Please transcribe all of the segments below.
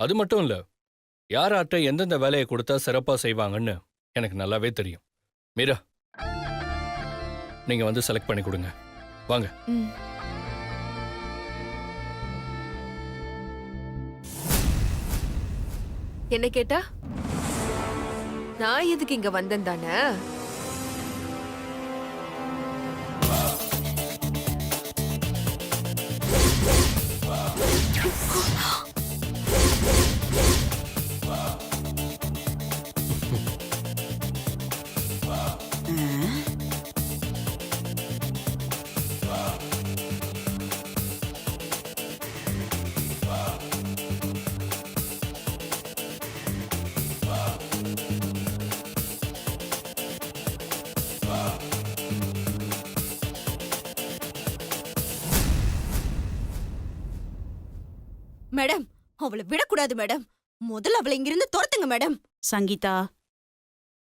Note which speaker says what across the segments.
Speaker 1: அது மட்டும் இல்ல, யார்கிட்ட எந்தெந்த வேலையை கொடுத்தா சிறப்பா செய்வாங்கன்னு எனக்கு நல்லாவே தெரியும். மீரா, நீங்க வந்து செலக்ட் பண்ணி கொடுங்க. வாங்க.
Speaker 2: என்ன கேட்டா நான் எதுக்கு இங்க வந்தேன் தானே?
Speaker 3: மேடம், அவளை விடக்கூடாது மேடம். முதல்ல அவளை இங்கிருந்து துரத்துங்க மேடம்.
Speaker 4: சங்கீதா,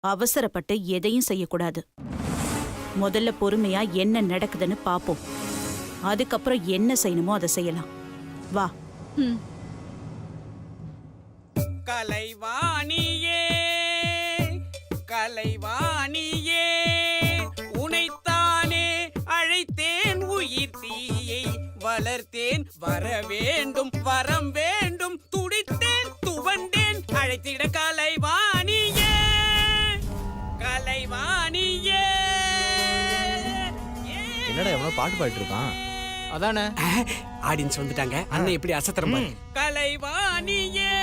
Speaker 4: அவசரப்பட்டு எதையும் செய்யக்கூடாது. முதல்ல பொறுமையா என்ன நடக்குதுன்னு பாப்போம். அதுக்கப்புறம் என்ன செய்யணுமோ அதை செய்யலாம். வா.
Speaker 5: கலைவாணியே கலைவாணியே, உனைத்தானே அழைத்தேன், உயிர் தீயை வளர்த்தேன், வர வேண்டும் வரம் வேண்டும், துடித்தேன் துவண்டேன், அழைத்திட கலைவாணியே கலைவாணியே.
Speaker 6: என்னடா எவ்வளவு பாட்டு பாடிட்டு இருக்கான்?
Speaker 7: அதானே
Speaker 5: ஆடியன்ஸ் வந்துட்டாங்க. அண்ணன் எப்படி அசத்துறமா. கலைவாணியே,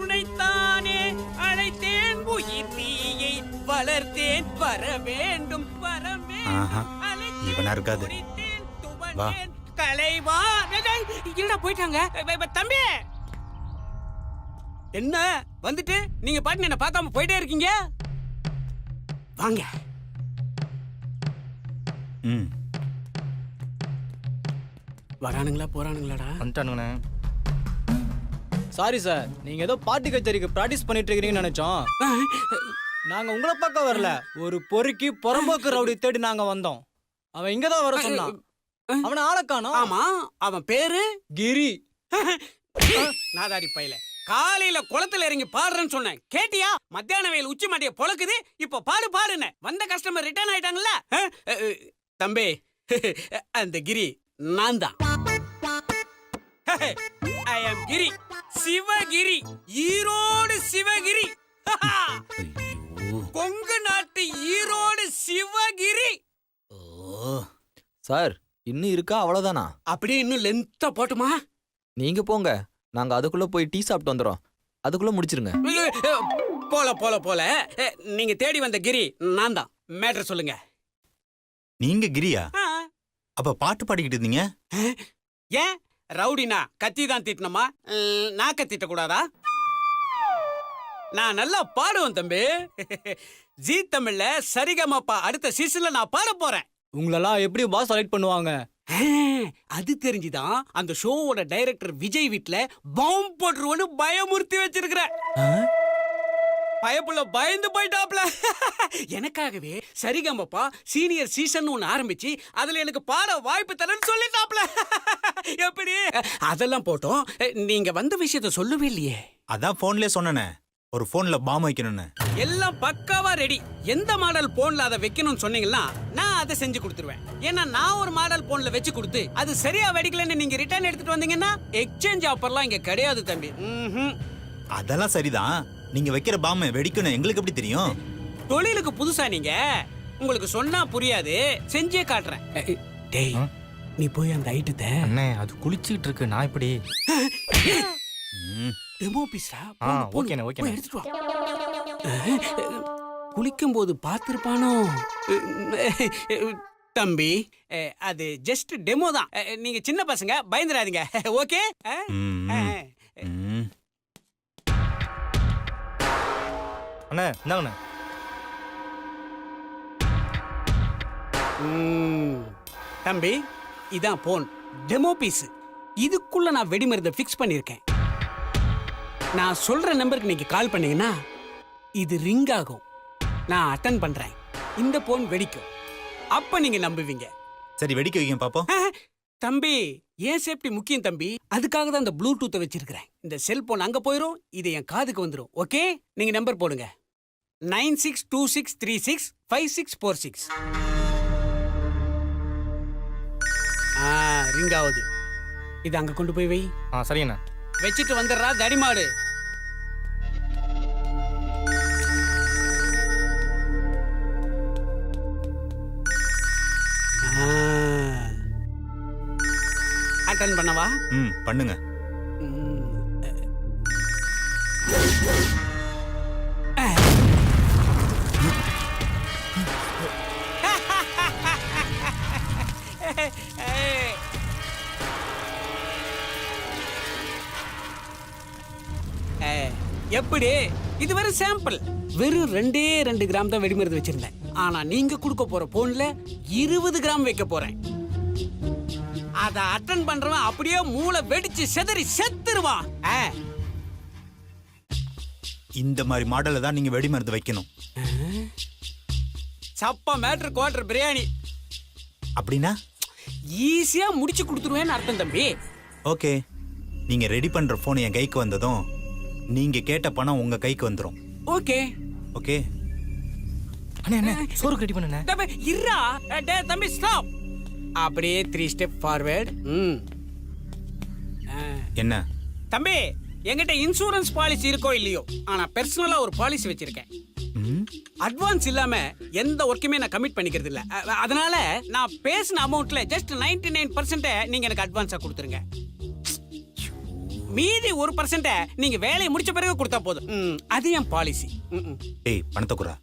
Speaker 5: உனைத்தானே அழைத்தேன், உயிர் தீயை வளர்த்தேன், வர வேண்டும் வரம் வேண்டும்,
Speaker 6: இவனா இருக்காது. வா.
Speaker 5: கலைவா இல்லடா போயிட்டாங்க. தம்பி என்ன வந்துட்டு நீங்க பாட்டு என்ன பார்க்காம போயிட்டே இருக்கீங்க? வாங்க. வரானுங்களா போறானுங்களாடா?
Speaker 7: வந்துட்டானுங்கண்ணே. சாரி சார், நீங்க ஏதோ பாட்டு கச்சேரிக்கு பிராக்டிஸ் பண்ணிட்டு இருக்கீங்கன்னு நினைச்சோம். நாங்க உங்களை பார்க்க வரல, ஒரு பொறுக்கி புறம்போக்கு ரவுடி தேடி நாங்க வந்தோம். அவன் இங்கதான் வர சொன்னான். அவனை ஆள காணோம்.
Speaker 5: ஆமா, அவன் பேரு
Speaker 7: கிரி.
Speaker 5: நாதாரி பையல. காலையில குளத்துல இறங்கி பாடுறேன்னு சொன்னேன், கேட்டியா? மத்தியான வெயில் உச்சி மாட்டிய பொழக்குது, இப்ப பாடு பாடுன்னு. வந்த கஸ்டமர் ரிட்டர்ன் ஆயிட்டாங்கல்ல. தம்பி, அந்த கிரி நான் தான். ஐ அம் கிரி, சிவகிரி, ஈரோடு சிவகிரி, கொங்கு நாட்டு ஈரோடு சிவகிரி.
Speaker 6: சார், இன்னும் இருக்கா? அவ்வளவுதானா?
Speaker 5: அப்படியே இன்னும் லென்த்தா போட்டுமா?
Speaker 6: நீங்க போங்க, நாங்க அதுக்குள்ள போய் டீ சாப்பிட்டு வந்துடும். அதுக்குள்ள முடிச்சிருங்க.
Speaker 5: போல போல போல. நீங்க தேடி வந்த கிரி நான் தான். மேட்டர் சொல்லுங்க.
Speaker 8: நீங்க கிரியா? அப்ப பாட்டு பாடிக்கிட்டு இருந்தீங்க?
Speaker 5: ஏன் ரவுடினா கத்தி தான் திட்டணுமா? நான் கத்திட்ட கூடாதா? நான் நல்லா பாடுவேன் தம்பி. ஜி தமிழ்ல சரிகமாப்பா அடுத்த சீசன்ல நான் பாட போறேன்.
Speaker 7: உங்களெல்லாம் எப்படி பாஸ் செலக்ட் பண்ணுவாங்க?
Speaker 5: அது தெரிஞ்சுதான் அந்த ஷோவோட டைரக்டர் விஜய் வீட்ல பாம்பு போட்டுருவோன்னு பயமுறுத்தி வச்சிருக்கிற. பயப்புள்ள பயந்து போயிட்டாப்ல. எனக்காகவே சரிகமப்பா சீனியர் சீசன் ஒன்னு ஆரம்பிச்சு அதுல எனக்கு பாட வாய்ப்பு தரேன்னு சொல்லிட்டாப்ல. எப்படி? அதெல்லாம் போட்டோம். நீங்க வந்த விஷயத்த சொல்லவே இல்லையே.
Speaker 8: அதான் போன்லயே சொன்னனே, ஒரு போன்ல பாம் வைக்கணும்னு.
Speaker 5: எல்லாம் பக்காவா ரெடி. எந்த மாடல் போன்ல அதை வைக்கணும்னு சொன்னீங்கன்னா நான் அதை செஞ்சு கொடுத்துருவேன். ஏன்னா நான் ஒரு மாடல் போன்ல வச்சு கொடுத்து அது சரியா வெடிக்கலன்னு நீங்க ரிட்டர்ன் எடுத்துட்டு வந்தீங்கன்னா எக்ஸ்சேஞ்ச் ஆஃபர்லாம் இங்க கிடையாது தம்பி.
Speaker 8: அதெல்லாம் சரிதான். நீங்க வைக்கிற பாம் வெடிக்கணும் எங்களுக்கு எப்படி தெரியும்?
Speaker 5: தொழிலுக்கு புதுசா நீங்க, உங்களுக்கு சொன்னா புரியாது, செஞ்சே காட்டுறேன். டேய், நீ போய் அந்த ஐட்டத்தை.
Speaker 7: அண்ணே, அது குளிச்சிட்டு இருக்கு. நான் இப்படி
Speaker 5: டெமோ பீஸ்டா.
Speaker 7: ஓகேண்ணே, ஓகேண்ணே.
Speaker 5: எடுத்துட்டு வா. குளிக்கும் போது பார்த்திருப்பானோ தம்பி? அது ஜஸ்ட் டெமோ தான். நீங்க சின்ன பசங்க, பயந்துடாதீங்க. ஓகே?
Speaker 7: அண்ணே, இந்தாங்கண்ணே.
Speaker 5: தம்பி, இதான் போன் டெமோ பீஸ். இதுக்குள்ள நான் வெடிமருந்தை ஃபிக்ஸ் பண்ணிருக்கேன். நான் சொல்ற நம்பருக்கு நீங்க கால் பண்ணீங்கன்னா இது ரிங் ஆகும். நான் அட்டன் பண்றேன். இந்த போன் வெடிக்கும். அப்ப நீங்க நம்புவீங்க.
Speaker 8: சரி, வெடிக்க வைங்க பாப்போம்.
Speaker 5: தம்பி ஏன் சேஃப்டி முக்கியம் தம்பி. அதுக்காக தான் இந்த ப்ளூடூத்தை வச்சிருக்கிறேன். இந்த செல்போன் அங்க போயிரும், இது என் காதுக்கு வந்துரும். ஓகே, நீங்க நம்பர் போடுங்க. 9626365646. ரிங் ஆகுது. இது அங்க கொண்டு போய் வை.
Speaker 7: சரிங்கண்ணா.
Speaker 5: வச்சுட்டு வந்துடுறா தடிமாடு. அட்டன் பண்ணவா?
Speaker 8: பண்ணுங்க.
Speaker 5: எப்படி? இது வெறும் சாம்பிள். வெறும் 2 கிராம் தான் வெடிமருந்து வச்சிருந்தேன். ஆனா நீங்க கொடுக்க போற போன்ல 20 கிராம் வைக்க போறேன். அத அட்டன் பண்றவன் அப்படியே மூளை வெடிச்சு செதறி செத்துருவான்.
Speaker 8: இந்த மாதிரி மாடல்ல தான் நீங்க வெடிமருந்து வைக்கணும்.
Speaker 5: சப்பா மேட்ரு குவார்டர் பிரியாணி
Speaker 8: அப்படின்னா
Speaker 5: ஈஸியா முடிச்சு கொடுத்துருவேன்னு அர்த்தம் தம்பி.
Speaker 8: ஓகே, நீங்க ரெடி பண்ற போன் என் கைக்கு வந்ததும் நீங்க கேட்ட பணம் உங்க கைக்கு வந்துரும்.
Speaker 5: Okay
Speaker 8: okay.
Speaker 7: அண்ணே சோறு ரெடி பண்ணனே.
Speaker 5: தம்பி இருடா. டேய் தம்பி ஸ்டாப். அப்படியே 3 ஸ்டெப் ஃபார்வர்ட்.
Speaker 8: என்ன
Speaker 5: தம்பி, என்கிட்ட இன்சூரன்ஸ் பாலிசி இருக்கோ இல்லையோ, ஆனா பர்சனலா ஒரு பாலிசி வச்சிருக்கேன். அட்வான்ஸ் இல்லாம எந்த ஒர்க்குமே நான் கமிட் பண்ணிக்கிறது இல்ல. அதனால நான் பேசின அமௌண்ட்ல ஜஸ்ட் 99% நீங்க எனக்கு அட்வான்ஸா கொடுத்துருங்க. மீதி 1% நீங்க வேலையை முடிச்ச பிறகு கொடுத்தா போதும். அது என் பாலிசி.
Speaker 8: ஏய் பணத்தை குறா.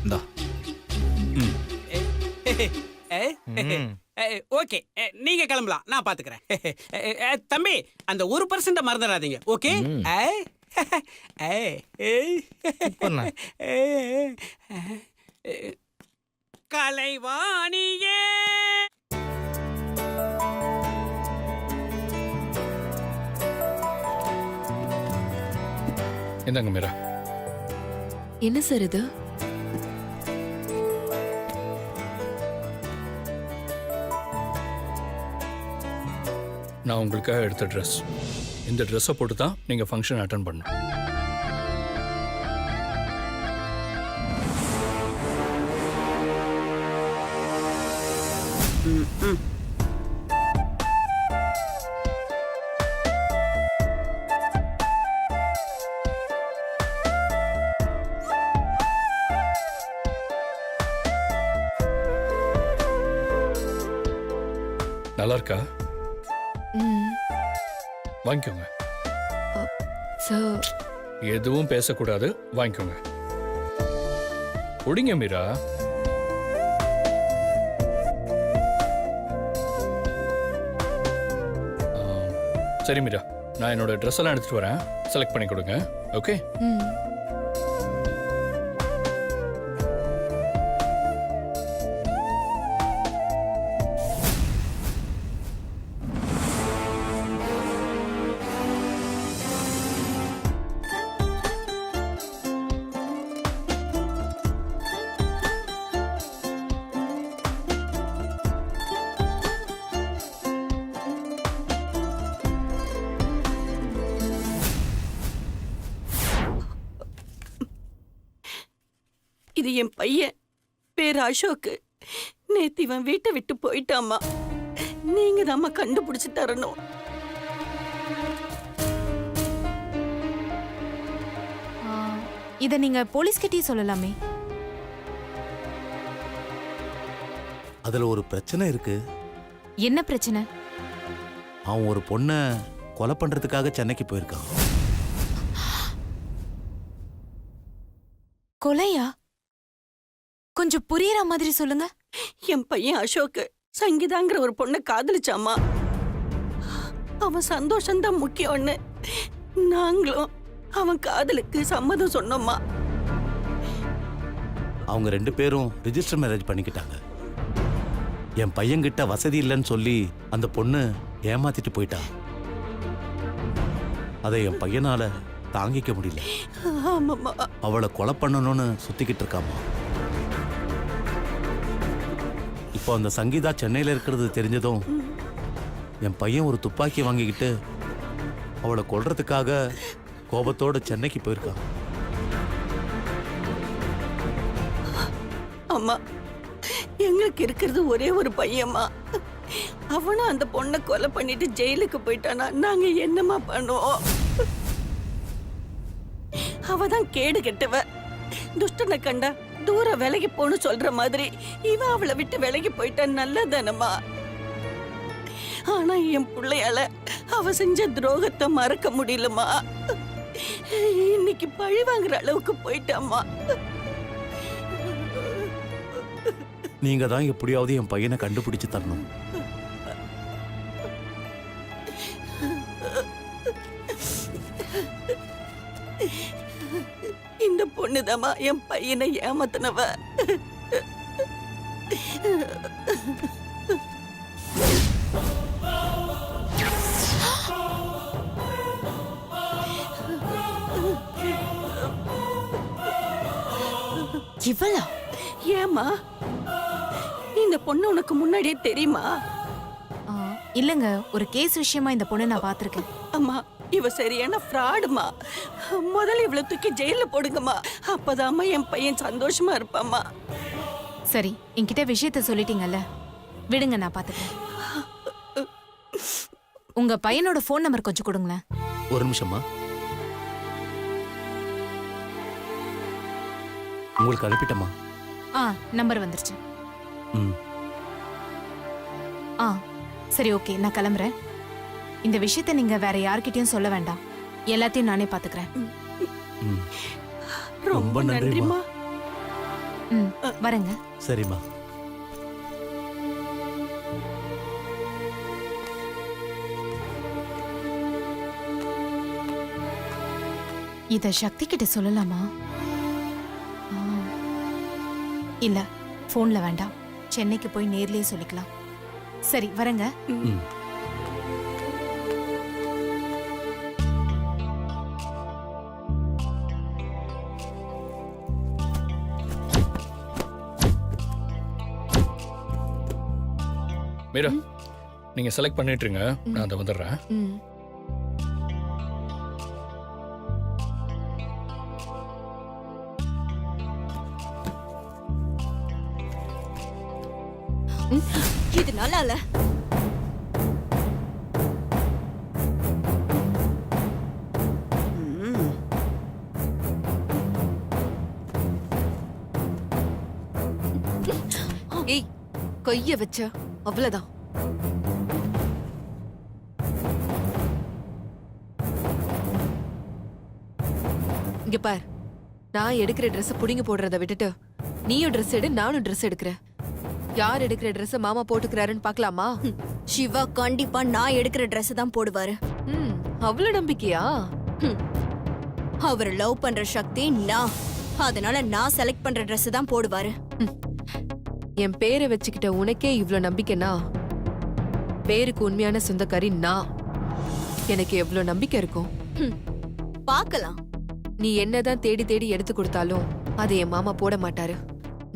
Speaker 6: இந்தா.
Speaker 5: ஓகே, நீங்க கிளம்பலாம், நான் பாத்துக்கிறேன். தம்பி அந்த 1% மறந்துடாதீங்க. ஓகே. கலைவாணியே.
Speaker 1: இந்தாங்க மீரா.
Speaker 2: என்ன சார் இது?
Speaker 1: நான் உங்களுக்காக எடுத்த ட்ரெஸ். இந்த ட்ரெஸ்ஸை போட்டு தான் நீங்கள் ஃபங்க்ஷன் அட்டன் பண்ணணும். நல்லா இருக்கா? வாங்கிக்கோங்க.
Speaker 2: சார்
Speaker 1: எதுவும் பேசக்கூடாது, வாங்கிக்கோங்க. ஒடிங்க மீரா. சரி மீரா, நான் என்னோட ட்ரெஸ் எல்லாம் எடுத்துட்டு வரேன். செலக்ட் பண்ணி கொடுங்க. ஓகே.
Speaker 3: இது என் பையன் பேர் அசோக். நேத்து இவன் வீட்டை விட்டு போயிட்டாமா. நீங்க தாம்மா கண்டுபிடிச்சு தரணும்.
Speaker 2: இத நீங்க போலீஸ் கிட்டயே சொல்லலாமே.
Speaker 9: அதுல ஒரு பிரச்சனை இருக்கு.
Speaker 2: என்ன பிரச்சனை?
Speaker 9: அவன் ஒரு பொண்ணை கொலை பண்றதுக்காக சென்னைக்கு போயிருக்கான்.
Speaker 2: கொலையா? கொஞ்சம் புரியற மாதிரி சொல்லுங்க.
Speaker 3: என் பையன் அசோக் சங்கீதாங்கிற ஒரு பொண்ணை காதலிச்சாமா. அவன் சந்தோஷம்தான் முக்கியம்னு நாங்களும் அவன் காதலுக்கு சம்மதம் சொன்னோம்மா.
Speaker 9: அவங்க 2 பேரும் ரிஜிஸ்டர் மேரேஜ் பண்ணிக்கிட்டாங்க. என் பையன்கிட்ட வசதி இல்லைன்னு சொல்லி அந்த பொண்ணு ஏமாத்திட்டு போயிட்டான். அதை என் பையனால தாங்கிக்க முடியல.
Speaker 3: ஆமாம்மா.
Speaker 9: அவளை கொலை பண்ணணும்னு சுத்திக்கிட்டு இருக்காமா. இப்போ அந்த சங்கீதா சென்னையில் இருக்கிறது தெரிஞ்சதும் என் பையன் ஒரு துப்பாக்கி வாங்கிக்கிட்டு அவளை கொல்றதுக்காக கோபத்தோட சென்னைக்கு போயிருக்கான்.
Speaker 3: அம்மா, எங்களுக்கு இருக்கிறது ஒரே ஒரு பையம்மா. அவனும் அந்த பொண்ணை கொலை பண்ணிட்டு ஜெயிலுக்கு போயிட்டானா நாங்க என்னம்மா பண்ணுவோம்? அவதான் கேடு கெட்டவ. துஷ்டனை கண்டா தூர விலகி போன்னு சொல்ற மாதிரி இவ அவளை விட்டு விலகி போயிட்டா நல்லதானம்மா. ஆனா என் பிள்ளையால அவ செஞ்ச துரோகத்தை மறக்க முடியலம்மா. இன்னைக்கு பழி வாங்குற அளவுக்கு போயிட்டாம்மா.
Speaker 9: நீங்க தான் எப்படியாவது என் பையனை கண்டுபிடிச்சு தரணும்.
Speaker 3: இந்த பொண்ணுதாம்மா என் பையனை ஏமாத்தினவ.
Speaker 2: இவளா?
Speaker 3: ஏமா, இந்த பொண்ணு உனக்கு முன்னாடியே தெரியுமா?
Speaker 2: ஆ, இல்லங்க, ஒரு கேஸ் விஷயமா இந்த பொண்ணை நான் பார்த்திருக்கேன்.
Speaker 3: அம்மா, இவ சரியான ஃப்ராடுமா. முதல்ல இவளை தூக்கி ஜெயில போடுங்கம்மா. அப்பதாம்மா என் பையன் சந்தோஷமா இருப்பாம்மா.
Speaker 2: சரி, என்கிட்ட விஷயத்த சொல்லிட்டீங்கல்ல, விடுங்க, நான் பார்த்துக்கிறேன். உங்க பையனோட ஃபோன் நம்பர் கொஞ்சம் கொடுங்களேன்.
Speaker 9: ஒரு நிமிஷமா, உங்களுக்கு அனுப்பிட்டமா?
Speaker 2: ஆ, நம்பர் வந்துருச்சு.
Speaker 9: ம்.
Speaker 2: ஆ, சரி, ஓகே, நான் கிளம்புறேன். இந்த விஷயத்த நீங்க வேற யார்கிட்டயும் சொல்ல வேண்டாம். எல்லாத்தையும் நானே பாத்துக்கிறேன்.
Speaker 9: ம்.
Speaker 3: ரொம்ப நன்றிம்மா.
Speaker 2: ம், வரேங்க.
Speaker 9: சரிம்மா.
Speaker 2: இத சக்தி கிட்ட சொல்லலாமா? ஆ, இல்ல, போன்ல வேண்டாம். சென்னைக்கு போய் நேர்லயே சொல்லிக்கலாம். சரி, வரேங்க.
Speaker 9: ம்.
Speaker 1: மீரா, நீங்க செலக்ட் பண்ணிட்டுருங்க, நான் அதை வந்துடுறேன்.
Speaker 2: ம்.
Speaker 3: இது நல்லா இல்ல.
Speaker 10: ஏய், கைய வச்ச அவ்வளவுதான். இங்க பார், நான் எடுக்கிற ட்ரெஸ் புடிங்க போடுறத விட்டுட்டு நீயும் ட்ரெஸ் எடு, நானும் ட்ரெஸ் எடுக்கிறேன். யார் எடுக்கிற ட்ரெஸ் மாமா போட்டுக்கிறாருன்னு பார்க்கலாமா?
Speaker 11: சிவா கண்டிப்பா நான் எடுக்கிற ட்ரெஸ் தான் போடுவாரு.
Speaker 10: ம், அவ்வளவு நம்பிக்கையா?
Speaker 11: அவர் லவ் பண்ற சக்தி நான், அதனால நான் செலக்ட் பண்ற ட்ரெஸ் தான் போடுவாரு.
Speaker 10: என் பேரை வச்சுக்கிட்ட உனக்கே இவ்ளோ நம்பிக்கைனா பேருக்கு உண்மையான சொந்தக்காரி நான். எனக்கு எவ்வளவு நம்பிக்கை இருக்கும்?
Speaker 11: பார்க்கலாம்.
Speaker 10: நீ என்னதான் தேடி தேடி எடுத்து கொடுத்தாலும் அதை என் மாமா போட மாட்டாரு.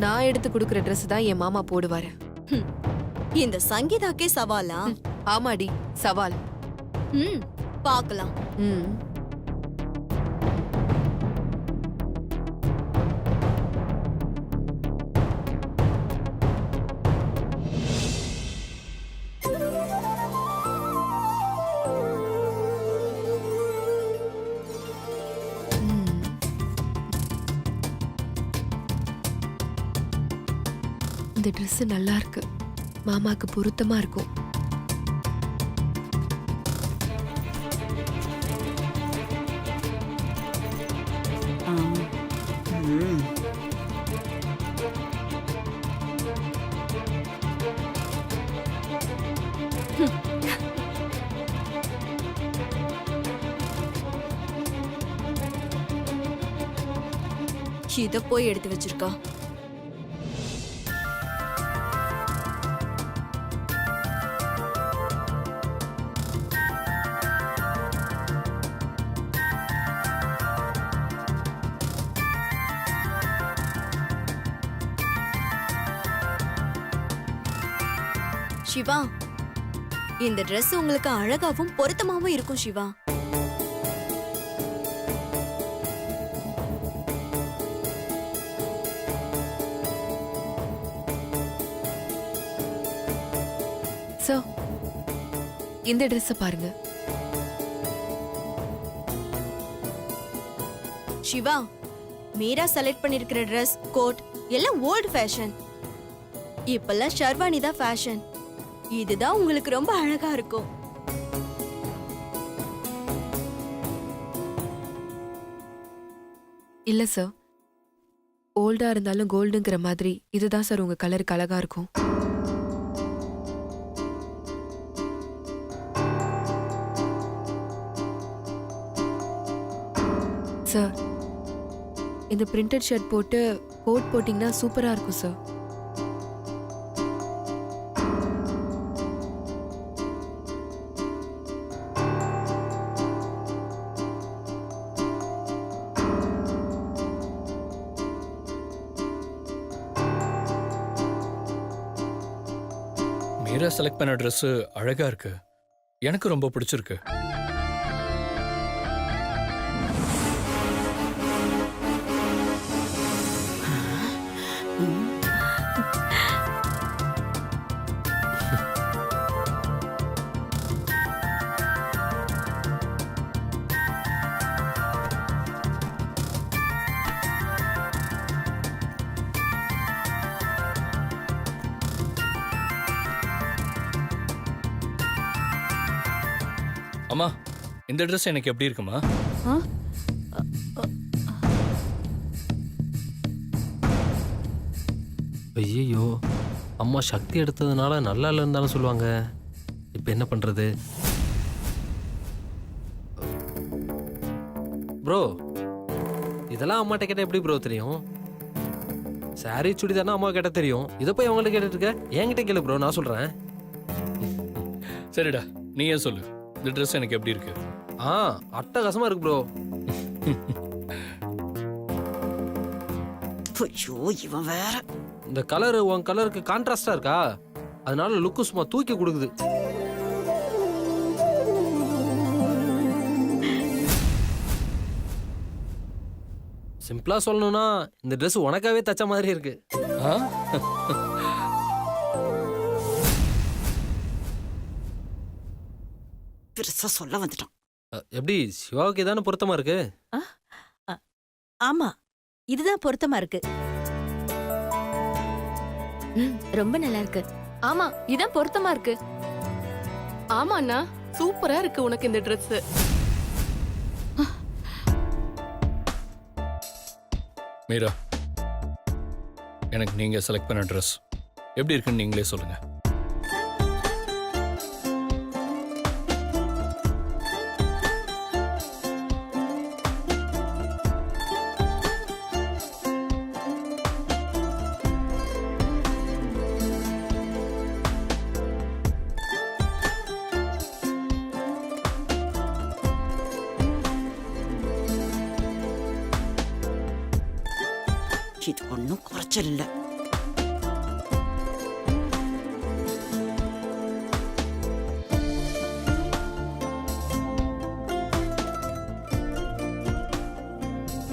Speaker 10: நான் எடுத்து கொடுக்கிற Dress தான் என் மாமா போடுவாரு.
Speaker 11: இந்த சங்கீதாக்கே சவாலா?
Speaker 10: ஆமாடி, சவால்.
Speaker 11: பார்க்கலாம்.
Speaker 10: இந்த Dress நல்லா இருக்கு, மாமாக்கு பொருத்தமா இருக்கும்.
Speaker 11: இத போய் எடுத்து வச்சிருக்கா. சிவா, இந்த Dress உங்களுக்கு அழகாவும் பொருத்தமாவும் இருக்கும் சிவா.
Speaker 10: சார், இந்த ட்ரெஸ் பாருங்க.
Speaker 11: சிவா, மீரா செலக்ட் பண்ணிருக்கிற Dress, கோட் எல்லாம் ஓல்ட் ஃபேஷன். இப்பெல்லாம் ஷர்வானி தான் ஃபேஷன். இதுதான் உங்களுக்கு ரொம்ப அழகா இருக்கும்.
Speaker 10: இல்ல சார், ஓல்டா இருந்தாலும் கோல்டுங்கிற மாதிரி இதுதான் சார் உங்க கலருக்கு அழகா இருக்கும். சார், இந்த பிரிண்டட் ஷர்ட் போட்டு கோட் போட்டிங்கன்னா சூப்பரா இருக்கும் சார்.
Speaker 1: மீரா செலக்ட் பண்ண Dress அழகா இருக்கு. எனக்கு ரொம்ப பிடிச்சிருக்கு. அம்மா, இந்த Dress எனக்கு எப்படி இருக்குமா?
Speaker 12: ஐயோ, அம்மா சக்தி எடுத்ததுனால நல்லா இல்லைன்னு தானே சொல்லுவாங்க. இப்போ என்ன பண்ணுறது? ப்ரோ, இதெல்லாம் அம்மாட்ட கேட்டால் எப்படி ப்ரோ தெரியும்? சாரி சுடிதார்னா அம்மா கேட்டால் தெரியும். இதை போய் அவங்கள்ட்ட கேட்டுட்டு இருக்க? என்கிட்ட கேளு ப்ரோ, நான் சொல்கிறேன்.
Speaker 1: சரிடா, நீயே சொல்லு. இந்த Dress எனக்கு எப்படி இருக்கு?
Speaker 12: அட்டகாசமாக இருக்கு ப்ரோ.
Speaker 3: ஐயோ, இவன் வேற.
Speaker 12: இந்த கலரு உன் கலருக்கு கான்ட்ராஸ்டா இருக்கா, அதனால லுக்கு சும்மா தூக்கி கொடுக்குது. சிம்பிளா சொல்லணும்னா இந்த Dress உனக்காவே தச்ச மாதிரி இருக்கு.
Speaker 3: பெருசா சொல்ல வந்துட்டான்.
Speaker 12: எப்படி சிவாவுக்கு இதான பொருத்தமா இருக்கு?
Speaker 4: ஆமா, இதுதான் பொருத்தமா இருக்கு.
Speaker 11: ரொம்ப நல்லா இருக்கு.
Speaker 10: ஆமா, இதான் பொருத்தமா இருக்கு.
Speaker 3: ஆமா அண்ணா, சூப்பரா இருக்கு உனக்கு இந்த Dress.
Speaker 1: மீரா, எனக்கு நீங்க செலக்ட் பண்ண Dress எப்படி இருக்குன்னு நீங்களே சொல்லுங்க.
Speaker 3: இது ஒன்னும் குறைச்சல் இல்ல.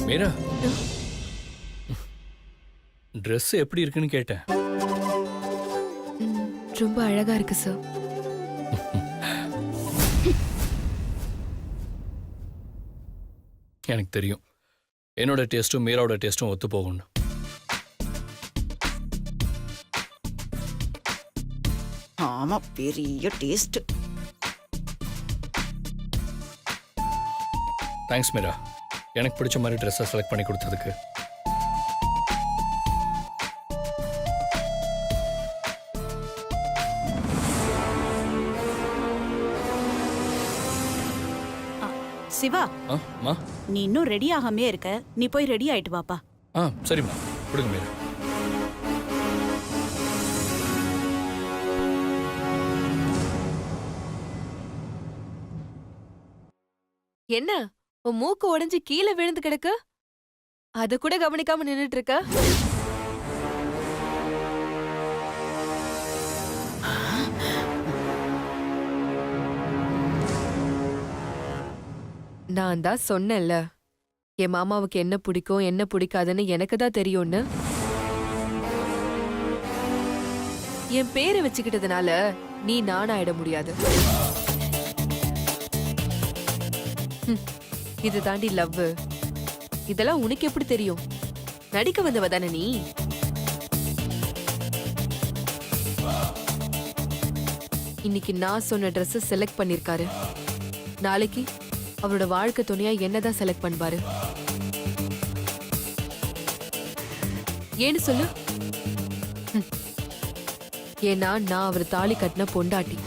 Speaker 1: மீரா, Dress எப்படி இருக்குன்னு கேட்டேன்.
Speaker 10: ரொம்ப அழகா இருக்கு சார்.
Speaker 1: எனக்கு தெரியும், என்னோட டேஸ்ட்டும் மீராவோட டேஸ்ட்டும் ஒத்து போகும்னு.
Speaker 3: ஆமா, பெரிய டேஸ்ட்.
Speaker 1: தேங்க்ஸ் மீரா, எனக்கு பிடிச்ச மாதிரி ட்ரெஸ்ஸை செலக்ட் பண்ணி கொடுத்ததுக்கு.
Speaker 4: சிவா,
Speaker 1: அம்மா,
Speaker 4: நீ இன்னும் ரெடி ஆகாமே இருக்க. நீ போய் ரெடி ஆயிட்டு வாப்பா.
Speaker 1: சரிம்மா, கொடுங்க மீரா.
Speaker 10: என்ன உன் மூக்கு உடைஞ்சு கீழே விழுந்து கிடக்கு? அத கூட கவனிக்காம நின்னுட்டு இருக்க. நான் தான் சொன்னேன்ல என் மாமாவுக்கு என்ன பிடிக்கும் என்ன பிடிக்காதுன்னு எனக்கு தான் தெரியும்னு. என் பேரை வச்சுக்கிட்டதுனால நீ நானாயிட முடியாது. இது தாண்டி லவ். இதெல்லாம் உனக்கு எப்படி தெரியும்? நடிக்க வந்தவ தானே நீ. இன்னைக்கு நான் சொன்ன Dress செலக்ட் பண்ணிருக்காரு. நாளைக்கு அவரோட வாழ்க்கை துணையா என்னதான் செலக்ட் பண்ணுவாரு. ஏன்னு சொல்லு. ஏன்னா நான் அவர் தாலி கட்டின பொண்டாட்டி.